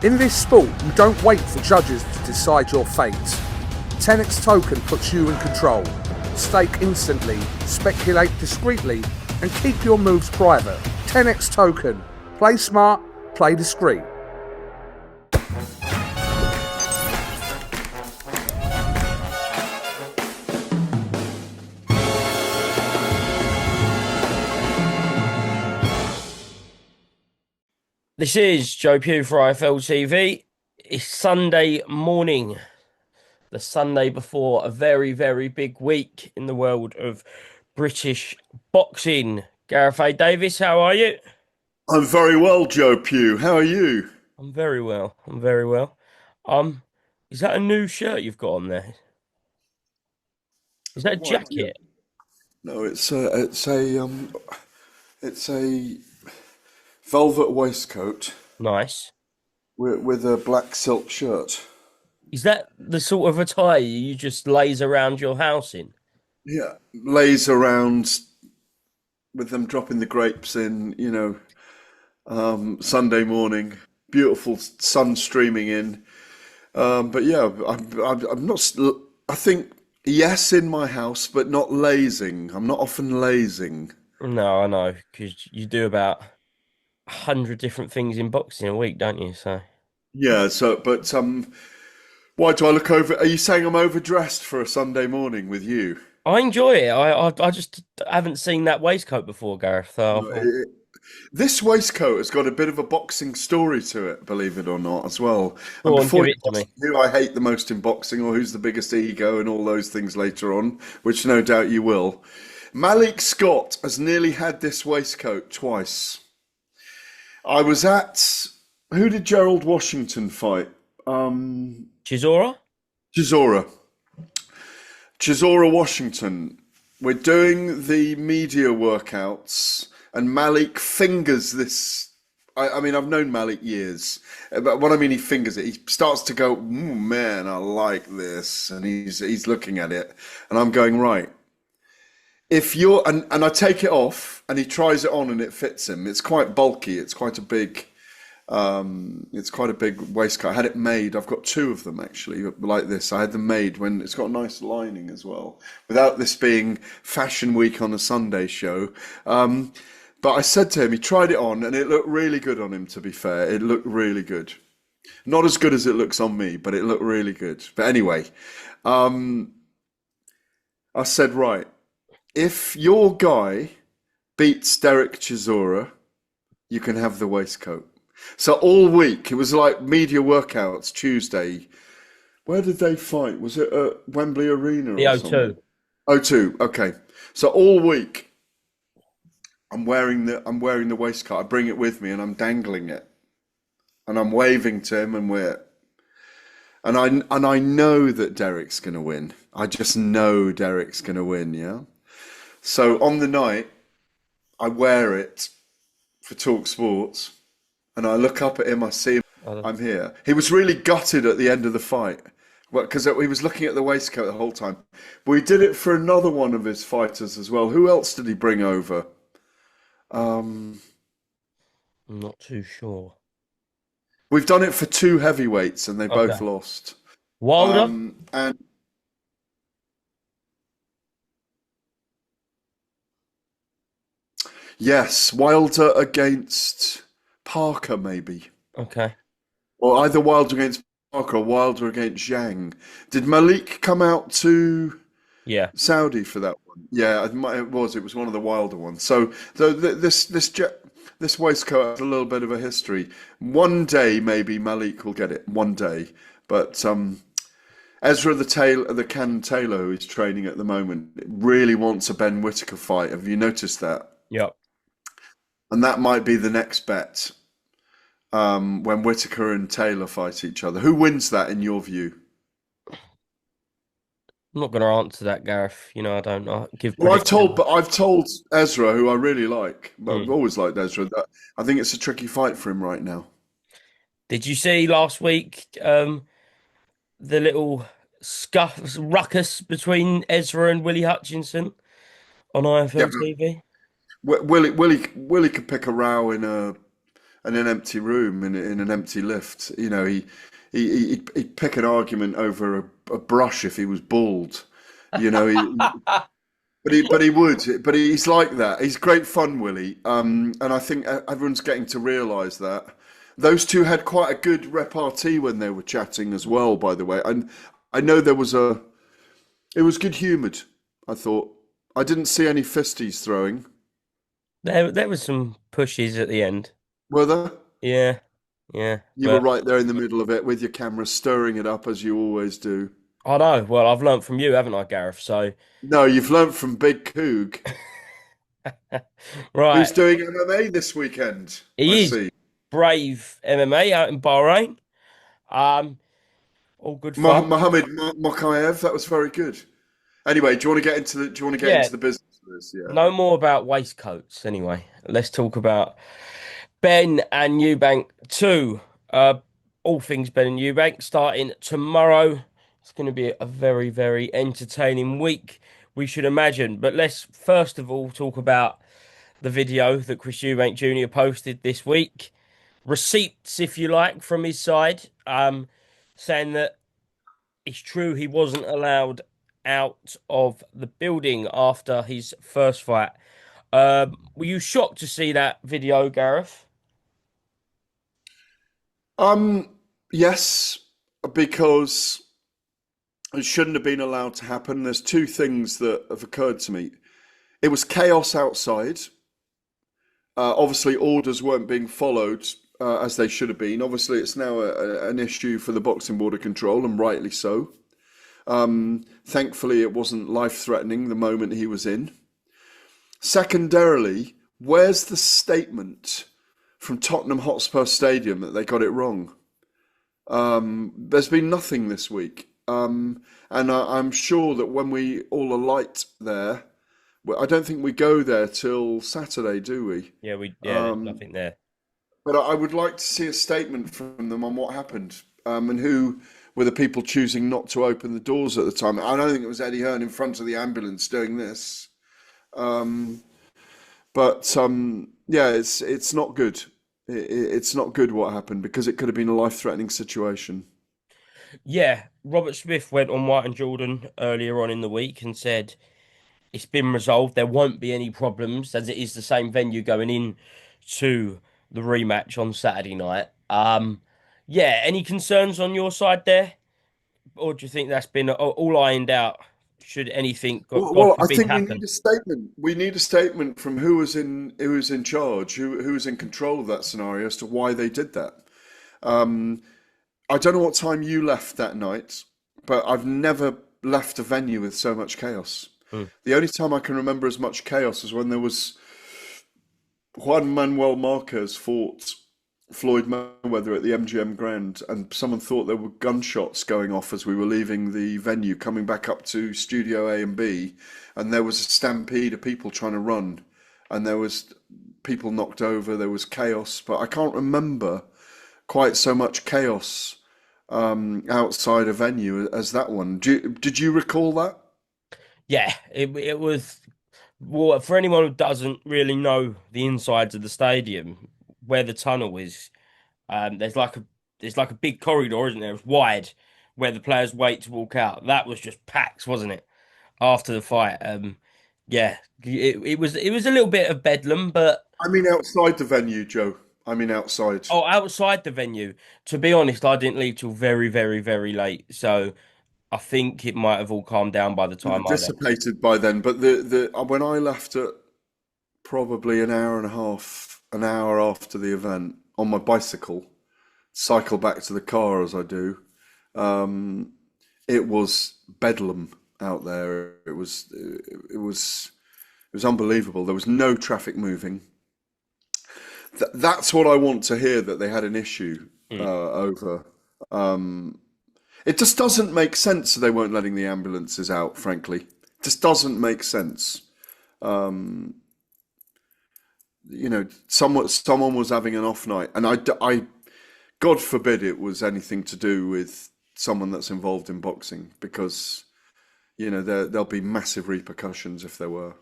In this sport, you don't wait for judges to decide your fate. TenexToken puts you in control. Stake instantly, speculate discreetly, and keep your moves private. TenexToken. Play smart, play discreet. This is Joe Pugh for IFL TV. It's Sunday morning, the Sunday before a very, very big week in the world of British boxing. Gareth A. Davies, how are you? I'm very well, Joe Pugh. How are you? I'm very well. I'm very well. Is that a new shirt you've got on there? Is that a What? Yeah. jacket? No, it's a velvet waistcoat Nice. with a black silk shirt. Is that the sort of attire you just laze around your house in? Yeah, lays around with them dropping the grapes in, Sunday morning. Beautiful sun streaming in. But yeah, I'm not. I think yes in my house, but not lazing. I'm not often lazing. No, I know, because you do about 100 different things in boxing a week, don't you? So. Yeah. Why do I look over? Are you saying I'm overdressed for a Sunday morning with you? I enjoy it. I just haven't seen that waistcoat before, Gareth. So I No, thought, this waistcoat has got a bit of a boxing story to it, believe it or not, as well. And go on, give before you it to ask me. who I hate the most in boxing or who's the biggest ego and all those things later on, which no doubt you will, Malik Scott has nearly had this waistcoat twice. I was at, who did Gerald Washington fight? Chisora? Chisora. Chisora Washington. We're doing the media workouts, and Malik fingers this. I mean, I've known Malik years, but what I mean, he fingers it. He starts to go, man, I like this, and he's looking at it, and I'm going right. If you're and I take it off, and he tries it on, and it fits him. It's quite bulky. It's quite a big waistcoat. I had it made. I've got two of them actually, like this. I had them made when it's got a nice lining as well. Without this being Fashion Week on a Sunday show, but I said to him, he tried it on, and it looked really good on him. To be fair, it looked really good. Not as good as it looks on me, but it looked really good. But anyway, um, I said, right, if your guy beats Derek Chisora, you can have the waistcoat. So all week, it was like media workouts Tuesday. Where did they fight? Was it at Wembley Arena The or something? O2. O2. Okay. So all week, I'm wearing the waistcoat. I bring it with me and I'm dangling it. And I'm waving to him and I know that Derek's gonna win. I just know Derek's gonna win, yeah? So on the night, I wear it for Talk Sports. And I look up at him, I see him, Oh, I'm here. He was really gutted at the end of the fight. Well, because he was looking at the waistcoat the whole time. But he did it for another one of his fighters as well. Who else did he bring over? Um, I'm not too sure. we've done it for two heavyweights and they both Okay. lost. Wilder? And yes, Wilder against Parker, maybe. Okay. Or either Wilder against Parker or Wilder against Zhang. Did Malik come out to Yeah. Saudi for that one? Yeah, it was. It was one of the Wilder ones. So this waistcoat has a little bit of a history. One day maybe Malik will get it. One day, but Ezra the Cannon Taylor, who is training at the moment, really wants a Ben Whittaker fight. Have you noticed that? Yep. And that might be the next bet. When Whittaker and Taylor fight each other, who wins that in your view? I'm not going to answer that, Gareth. I don't give Well, predictions. I've told Ezra, who I really like, but I've Mm. always liked Ezra, that I think it's a tricky fight for him right now. Did you see last week the little scuff ruckus between Ezra and Willie Hutchinson on Yeah, IFL but TV? Willie could pick a row in a in an empty room in an empty lift. You know, he'd pick an argument over a brush if he was bald. You know, but he would. But he's like that. He's great fun, Willie. And I think everyone's getting to realise that. Those two had quite a good repartee when they were chatting as well, by the way. And I know it was good humoured, I thought. I didn't see any fisties throwing. There was some pushes at the end. Were there? Yeah, yeah. You were But right there in the middle of it with your camera stirring it up as you always do. I know. Well, I've learnt from you, haven't I, Gareth? So No, you've learnt from Big Coog, who's right, doing MMA this weekend, I he is see. brave MMA out in Bahrain. Um, all good fun. Mohammed Mokaev, that was very good. Anyway, do you want to get Yeah, into the business of this? Yeah. no more about waistcoats. Anyway, let's talk about Ben and Eubank 2. All things Ben and Eubank starting tomorrow. It's going to be a very, very entertaining week, we should imagine. But let's first of all talk about the video that Chris Eubank Jr. posted this week. Receipts, if you like, from his side, saying that it's true he wasn't allowed out of the building after his first fight. Were you shocked to see that video, Gareth? Um, yes, because it shouldn't have been allowed to happen. There's two things that have occurred to me. It was chaos outside. Obviously, orders weren't being followed as they should have been. Obviously, it's now an issue for the Boxing Board of Control, and rightly so. Thankfully, it wasn't life-threatening the moment he was in. Secondarily, where's the statement from Tottenham Hotspur Stadium that they got it wrong? There's been nothing this week. And I'm sure that when we all alight there, well, I don't think we go there till Saturday, do we? Yeah, there's nothing there. But I would like to see a statement from them on what happened, and who were the people choosing not to open the doors at the time. I don't think it was Eddie Hearn in front of the ambulance doing this. Um, but yeah, it's not good. It's not good what happened because it could have been a life-threatening situation. Yeah, Robert Smith went on White and Jordan earlier on in the week and said it's been resolved. There won't be any problems as it is the same venue going in to the rematch on Saturday night. Yeah, any concerns on your side there? Or do you think that's been all ironed out? Should anything, God Well, I forbid, think we happen? need a statement. We need a statement from who was in charge, who was in control of that scenario as to why they did that. Um, I don't know what time you left that night, but I've never left a venue with so much chaos. Mm. The only time I can remember as much chaos was when there was Juan Manuel Marquez fought Floyd Mayweather at the MGM Grand, and someone thought there were gunshots going off as we were leaving the venue, coming back up to Studio A and B, and there was a stampede of people trying to run, and there was people knocked over, there was chaos, but I can't remember quite so much chaos outside a venue as that one. Did you recall that? Yeah, it was. Well, for anyone who doesn't really know the insides of the stadium, where the tunnel is, there's like a big corridor, isn't there? It's wide, where the players wait to walk out. That was just packed, wasn't it? After the fight, yeah, it was a little bit of bedlam, but I mean outside the venue, Joe. I mean outside. oh, outside the venue. To be honest, I didn't leave till very, very, very late, so I think it might have all calmed down by the Would have time I left. dissipated by then, but the when I left at probably an hour and a half, an hour after the event on my bicycle, cycle back to the car as I do. Um, it was bedlam out there. It was unbelievable. There was no traffic moving. That's what I want to hear that they had an issue Mm. over. Um, it just doesn't make sense that they weren't letting the ambulances out. Frankly, it just doesn't make sense. Um, someone was having an off night, and God forbid it was anything to do with someone that's involved in boxing, because there'll be massive repercussions if there were.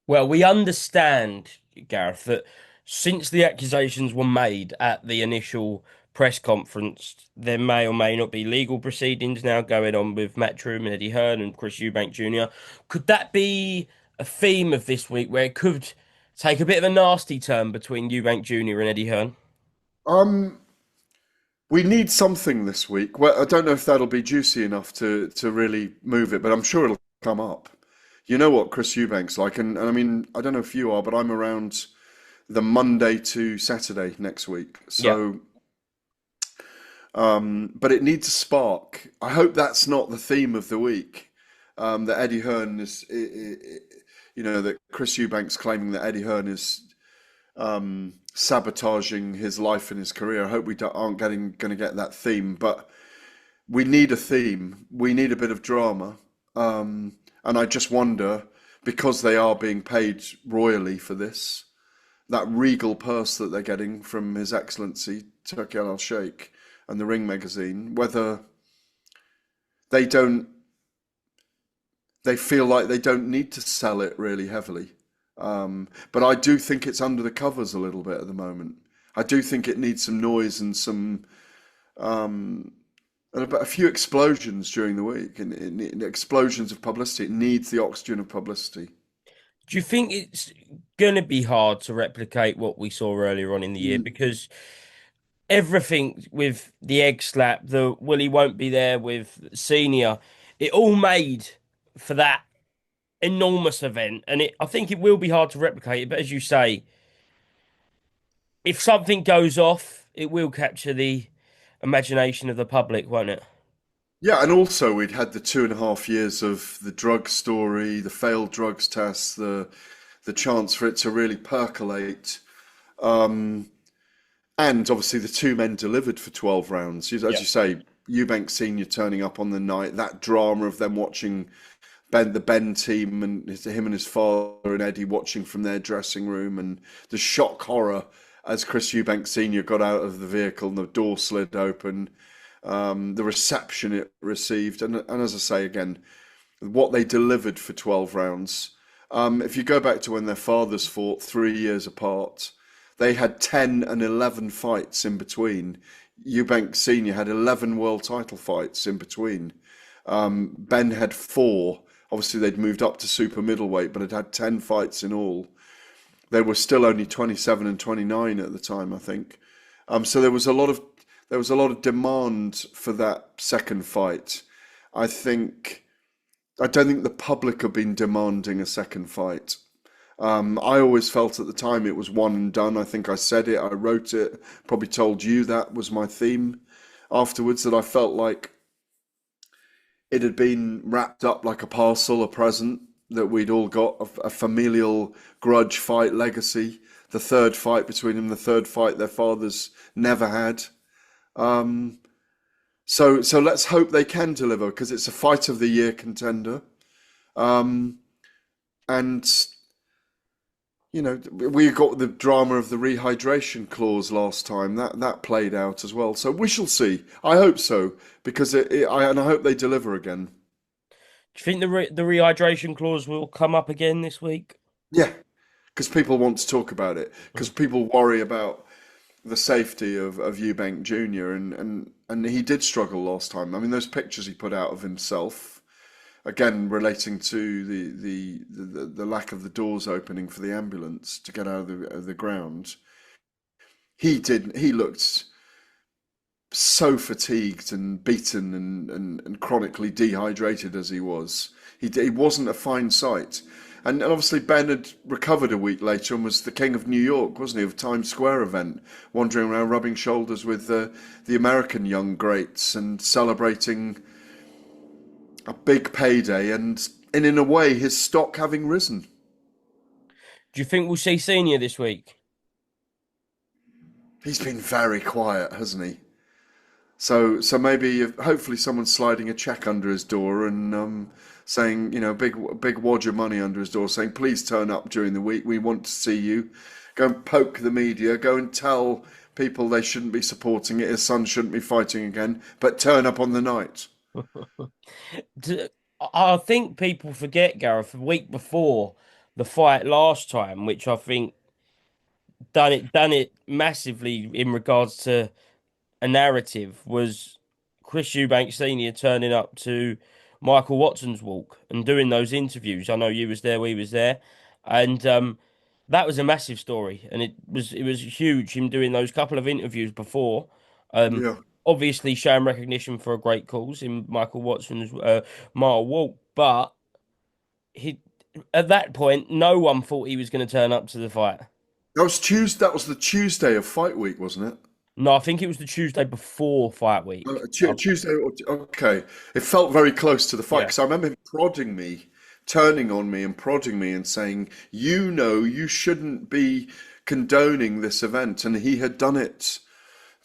Well, we understand, Gareth, that since the accusations were made at the initial press conference, there may or may not be legal proceedings now going on with Matchroom and Eddie Hearn and Chris Eubank Jr. Could that be a theme of this week where it could take a bit of a nasty turn between Eubank Jr. and Eddie Hearn? Um, we need something this week. Well, I don't know if that'll be juicy enough to really move it, but I'm sure it'll come up. You know what Chris Eubank's like, and I mean, I don't know if you are, but I'm around the Monday to Saturday next week. Yeah. So, but it needs a spark. I hope that's not the theme of the week. That Eddie Hearn is, that Chris Eubank's claiming that Eddie Hearn is sabotaging his life and his career. I hope we aren't going to get that theme, but we need a theme. We need a bit of drama. And I just wonder, because they are being paid royally for this, that regal purse that they're getting from His Excellency Turki Al Sheikh and the Ring magazine, whether they don't, they feel like they don't need to sell it really heavily. But I do think it's under the covers a little bit at the moment. I do think it needs some noise and a few explosions during the week, and explosions of publicity. It needs the oxygen of publicity. Do you think it's going to be hard to replicate what we saw earlier on in the year? Mm. Because everything with the egg slap, the Willie won't be there with senior, it all made for that enormous event. And I think it will be hard to replicate it. But as you say, if something goes off, it will capture the imagination of the public, won't it? Yeah, and also we'd had the 2.5 years of the drug story, the failed drugs tests, the chance for it to really percolate. Um, And obviously, the two men delivered for 12 rounds. As Yeah. you say, Eubank Sr. turning up on the night, that drama of them watching the Ben team and him and his father and Eddie watching from their dressing room, and the shock horror as Chris Eubank Sr. got out of the vehicle and the door slid open, the reception it received. And as I say again, what they delivered for 12 rounds. If you go back to when their fathers fought 3 years apart, they had 10 and 11 fights in between. Eubank Sr. had 11 world title fights in between. Ben had 4. Obviously, they'd moved up to super middleweight, but had 10 fights in all. They were still only 27 and 29 at the time, I think. So there was a lot of demand for that second fight. I think I don't think the public have been demanding a second fight. I always felt at the time it was one and done. I think I said it, I wrote it, probably told you that was my theme afterwards, that I felt like it had been wrapped up like a parcel, a present that we'd all got, a familial grudge fight legacy, the third fight between them, the third fight their fathers never had. Um, so let's hope they can deliver because it's a fight of the year contender. Um, and we got the drama of the rehydration clause last time. That played out as well. So we shall see. I hope so because I hope they deliver again. Do you think the rehydration clause will come up again this week? Yeah, because people want to talk about it. Because people worry about the safety of Eubank Jr. and he did struggle last time. I mean, those pictures he put out of himself, again relating to the lack of the doors opening for the ambulance to get out of the ground. He looked so fatigued and beaten and chronically dehydrated as he was. He wasn't a fine sight. And obviously Ben had recovered a week later and was the king of New York, wasn't he, of Times Square event, wandering around rubbing shoulders with the American young greats and celebrating a big payday and in a way his stock having risen. Do you think we'll see Senior this week? He's been very quiet, hasn't he? So maybe hopefully someone's sliding a check under his door and saying, big wad of money under his door, saying, please turn up during the week. We want to see you. Go and poke the media. Go and tell people they shouldn't be supporting it. His son shouldn't be fighting again. But turn up on the night. I think people forget, Gareth, the week before the fight last time, which I think done it massively in regards to a narrative was Chris Eubank Sr. turning up to Michael Watson's walk and doing those interviews. I know you was there, we was there, and that was a massive story, and it was huge. Him doing those couple of interviews before, um, Yeah. obviously showing recognition for a great cause in Michael Watson's mile walk, but he at that point no one thought he was going to turn up to the fight. That was Tuesday. That was the Tuesday of fight week, wasn't it? No, I think it was the Tuesday before fight week. Tuesday. Okay. It felt very close to the fight Yeah. because I remember him prodding me, turning on me and prodding me and saying, "You know, you shouldn't be condoning this event." And he had done it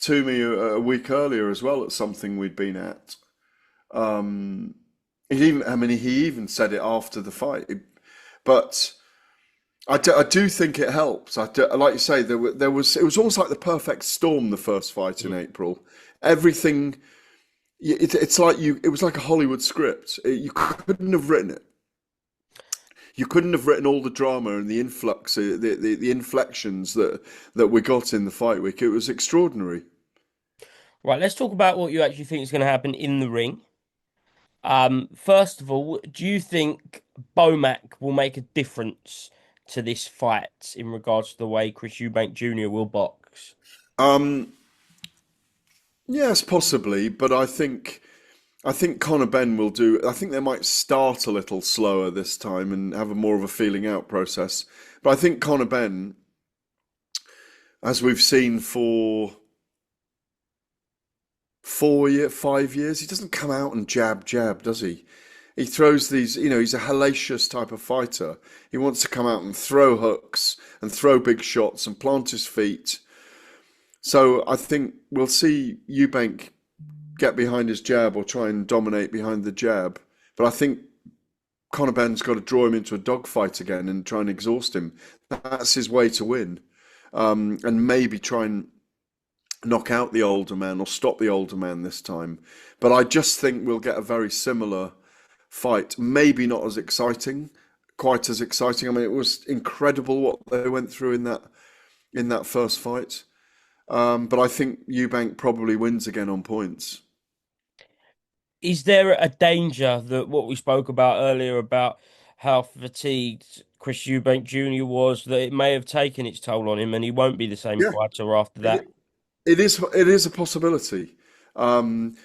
to me a week earlier as well at something we'd been at. Um, I mean, he even said it after the fight. But I do think it helps. Like you say, it was almost like the perfect storm, the first fight in April. Everything, it's like it was like a Hollywood script. You couldn't have written it. You couldn't have written all the drama and the influx, the inflections that we got in the fight week. It was extraordinary. Right, let's talk about what you actually think is going to happen in the ring. First of all, do you think Bomac will make a difference to this fight in regards to the way Chris Eubank Jr. will box? Um, yes, possibly, but I think Conor Benn will do. I think they might start a little slower this time and have a more of a feeling out process. But I think Conor Benn, as we've seen for 5 years, he doesn't come out and jab, does he? He throws these, he's a hellacious type of fighter. He wants to come out and throw hooks and throw big shots and plant his feet. So I think we'll see Eubank get behind his jab or try and dominate behind the jab. But I think Conor Benn's got to draw him into a dogfight again and try and exhaust him. That's his way to win. And maybe try and knock out the older man or stop the older man this time. But I just think we'll get a very similar fight. Maybe not as exciting, quite as exciting. I mean, it was incredible what they went through in that first fight. But I think Eubank probably wins again on points. Is there a danger that what we spoke about earlier about how fatigued Chris Eubank Jr. was, that it may have taken its toll on him and he won't be the same Yeah, fighter after that? it, it is a possibility. Um,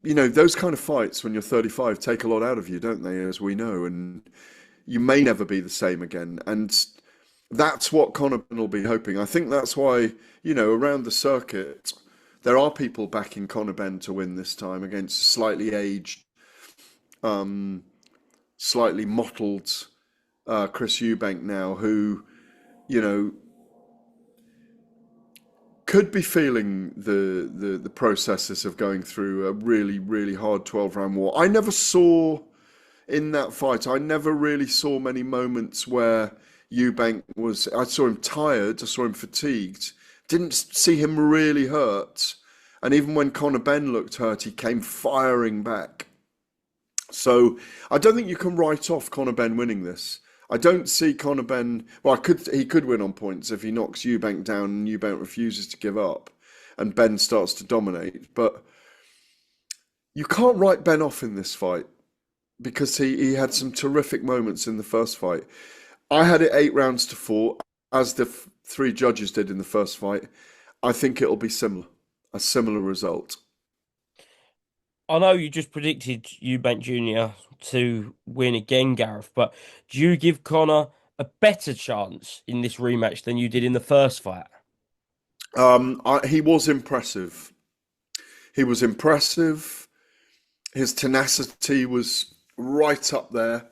those kind of fights when you're 35 take a lot out of you, don't they? As we know, and you may never be the same again. And that's what Conor will be hoping. I think that's why, around the circuit, there are people backing Conor Benn to win this time against slightly aged, um, slightly mottled Chris Eubank now, who, you know, could be feeling the processes of going through a really, really hard 12-round war. I never saw in that fight, I never really saw many moments where Eubank was, I saw him tired, I saw him fatigued, didn't see him really hurt. And even when Conor Benn looked hurt, he came firing back. So I don't think you can write off Conor Benn winning this. I don't see Conor Benn. Well, he could win on points if he knocks Eubank down and Eubank refuses to give up, and Benn starts to dominate. But you can't write Benn off in this fight because he had some terrific moments in the first fight. I had it 8 rounds to 4, as the three judges did in the first fight. I think it'll be similar, a similar result. I know you just predicted Eubank Jr. to win again, Gareth, but do you give Conor a better chance in this rematch than you did in the first fight? He was impressive. He was impressive. His tenacity was right up there.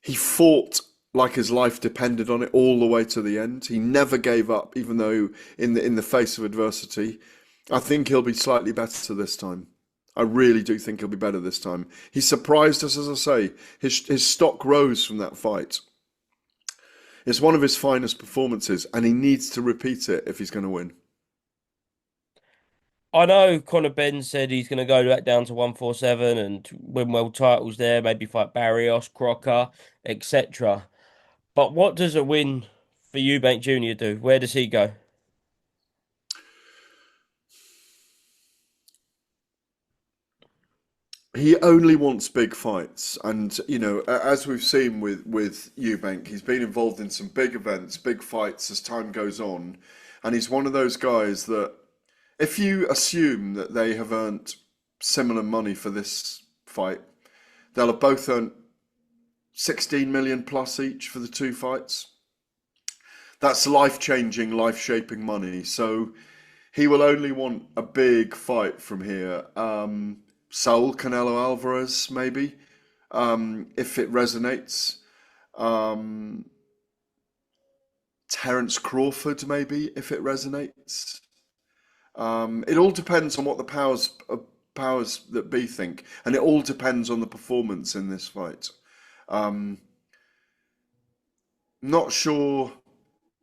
He fought like his life depended on it all the way to the end. He never gave up, even though in the face of adversity. I think he'll be slightly better this time. I really do think he'll be better this time. He surprised us, as I say. His stock rose from that fight. It's one of his finest performances, and he needs to repeat it if he's going to win. I know Conor Benn said he's going to go back down to 147 and win world titles there, maybe fight Barrios, Crocker, etc. But what does a win for Eubank Jr. do? Where does he go? He only wants big fights, and as we've seen with Eubank, he's been involved in some big events, big fights as time goes on, and he's one of those guys that if you assume that they have earned similar money for this fight, they'll have both earned 16 million plus each for the two fights. That's life-changing, life-shaping money. So he will only want a big fight from here. Saul Canelo Alvarez, maybe, if it resonates. Terence Crawford, maybe, if it resonates. It all depends on what the powers that be think, and it all depends on the performance in this fight. Not sure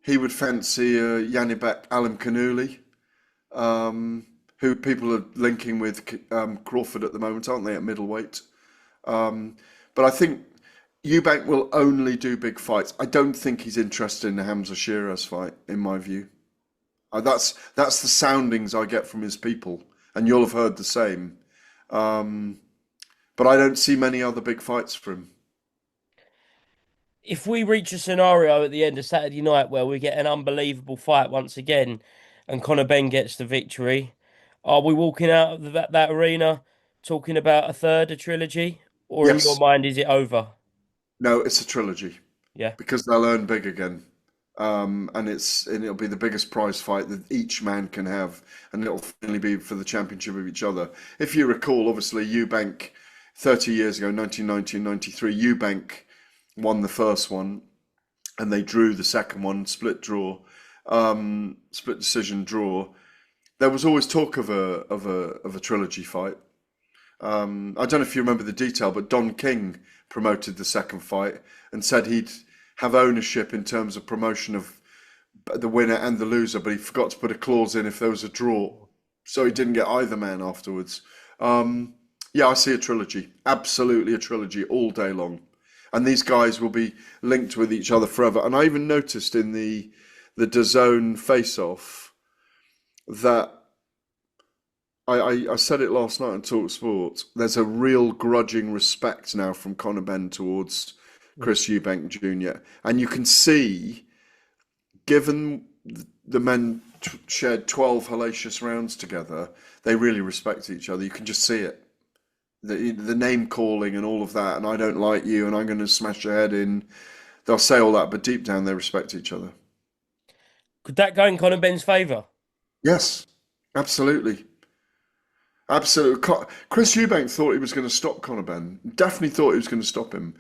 he would fancy Yanibek Alimkhanuly, who people are linking with Crawford at the moment, aren't they, at middleweight? But I think Eubank will only do big fights. I don't think he's interested in the Hamza Shiraz fight, in my view. That's the soundings I get from his people, and you'll have heard the same. But I don't see many other big fights for him. If we reach a scenario at the end of Saturday night where we get an unbelievable fight once again and Conor Benn gets the victory, are we walking out of that arena talking about a trilogy? Or in your Yes, mind, is it over? no, it's a trilogy Yeah. because they'll earn big again. And it'll be the biggest prize fight that each man can have, and it'll finally be for the championship of each other. If you recall, obviously Eubank 30 years ago, 1990 and 93, Eubank won the first one, and they drew the second one, split decision draw. There was always talk of a trilogy fight. I don't know if you remember the detail, but Don King promoted the second fight and said he'd have ownership in terms of promotion of the winner and the loser, but he forgot to put a clause in if there was a draw, so he didn't get either man afterwards. Yeah, I see a trilogy, absolutely a trilogy all day long, and these guys will be linked with each other forever. And I even noticed in the DAZN face-off that I said it last night on Talk Sport. There's a real grudging respect now from Conor Benn towards Chris Eubank Jr. And you can see, given the men shared 12 hellacious rounds together, they really respect each other. You can just see it. The name calling and all of that, and I don't like you, and I'm going to smash your head in. They'll say all that, but deep down they respect each other. Could that go in Conor Benn's favour? Yes, absolutely. Absolutely. Chris Eubank thought he was going to stop Conor Benn. Definitely thought he was going to stop him.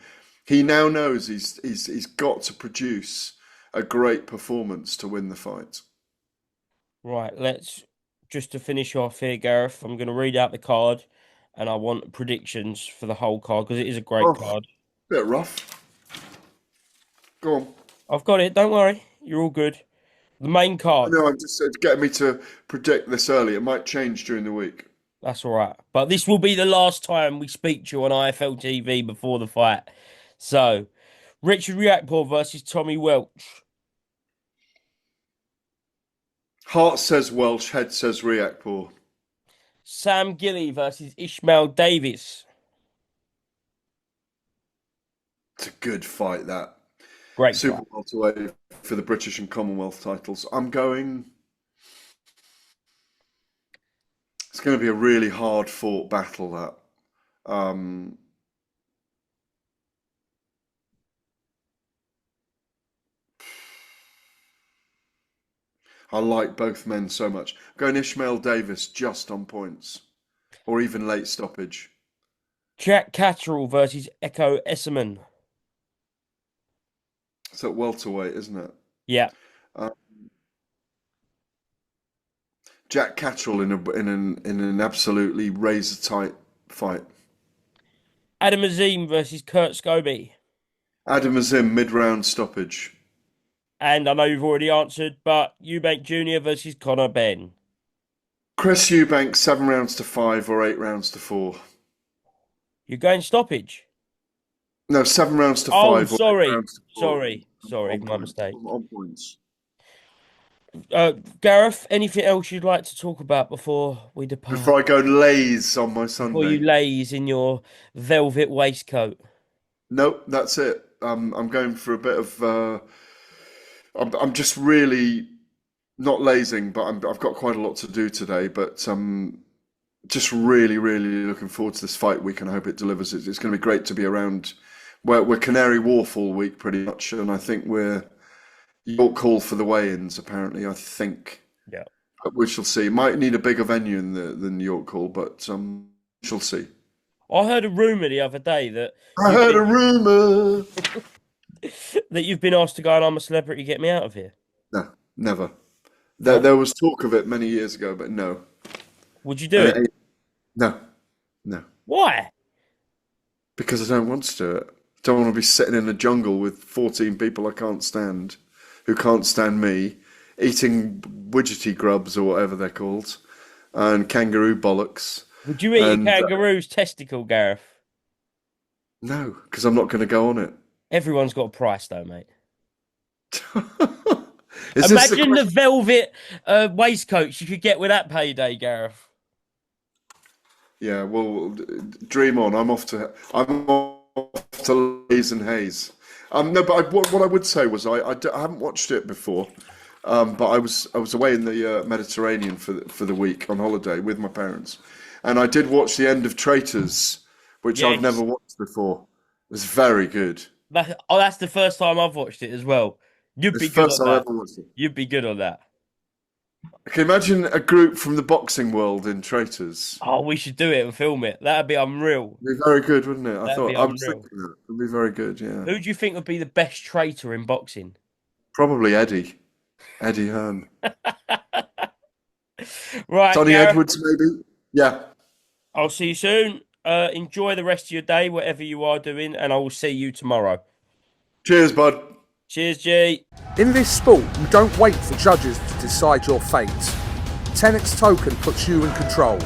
He now knows he's got to produce a great performance to win the fight. Right, let's just to finish off here, Gareth. I'm going to read out the card, and I want predictions for the whole card because it is a great Oh, card. bit rough. Go on. I've got it. Don't worry, you're all good. The main I card. know, I'm just getting me to predict this early. It might change during the week. That's all right. But this will be the last time we speak to you on IFL TV before the fight. So, Richard Riakporhe versus Tommy Welch. Heart says Welsh, head says Riakporhe. Sam Gilley versus Ishmael Davies. It's a good fight, that. Great Super fight. welterweight for the British and Commonwealth titles. It's going to be a really hard fought battle, that. I like both men so much. I'm going Ishmael Davis just on points, or even late stoppage. Jack Catterall versus Echo Esserman. It's at welterweight, isn't it? Yeah. Jack Catterall in an absolutely razor tight fight. Adam Azim versus Kurt Scobie. Adam Azim mid-round stoppage. And I know you've already answered, but Eubank Jr. versus Conor Benn. Chris Eubank 7 rounds to 5 or 8 rounds to 4. You're going stoppage? No, 7 rounds to Oh, 5 or 8 sorry. rounds to 4. Sorry. Sorry, On my point. mistake. On points. Gareth, anything else you'd like to talk about before we depart? Before I go laze on my Before you Sunday. laze in your velvet waistcoat? Nope, that's it. I'm going for a bit of. I'm just really not lazing, but I've got quite a lot to do today. But just really, really looking forward to this fight week, and I hope it delivers. It's going to be great to be around. We're Canary Wharf all week, pretty much, and I think we're York Hall for the weigh-ins. Apparently, I think. Yeah. But we shall see. Might need a bigger venue than York Hall, but shall see. I heard a rumor the other day that I heard a rumor. that you've been asked to go and I'm a Celebrity, get me out of here. No, never. No? There was talk of it many years ago, but no. Would you do And it? no, no, Why? because I don't want to do it. Don't want to be sitting in a jungle with 14 people I can't stand, who can't stand me, eating widgety grubs or whatever they're called, and kangaroo bollocks. Would you eat And a kangaroo's testicle, Gareth? no, because I'm not going to go on it. Everyone's got a price, though, mate. Is this Imagine the velvet waistcoats you could get with that payday, Gareth. Yeah, well, dream on. I'm off to Lays and Haze. No, but what I would say was I haven't watched it before, but I was away in the Mediterranean for the week on holiday with my parents, and I did watch the end of Traitors, which I've Yes. never watched before. It was very good. That's the first time I've watched it as well. You'd It's be the good first on time I that. ever watched it. You'd be good on that. Can you imagine a group from the boxing world in Traitors? Oh, we should do it and film it. That'd be unreal. It'd be very good, wouldn't it? I That'd be was unreal. thinking that. It'd be very good, yeah. Who do you think would be the best traitor in boxing? Probably Eddie Hearn. Right, Sonny Gareth, Edwards, maybe? Yeah. I'll see you soon. Enjoy the rest of your day, whatever you are doing, and I will see you tomorrow. Cheers, bud. Cheers, G. In this sport, you don't wait for judges to decide your fate. TenexToken puts you in control.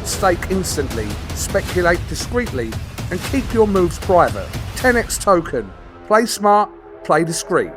Stake instantly, speculate discreetly, and keep your moves private. TenexToken. Play smart, play discreet.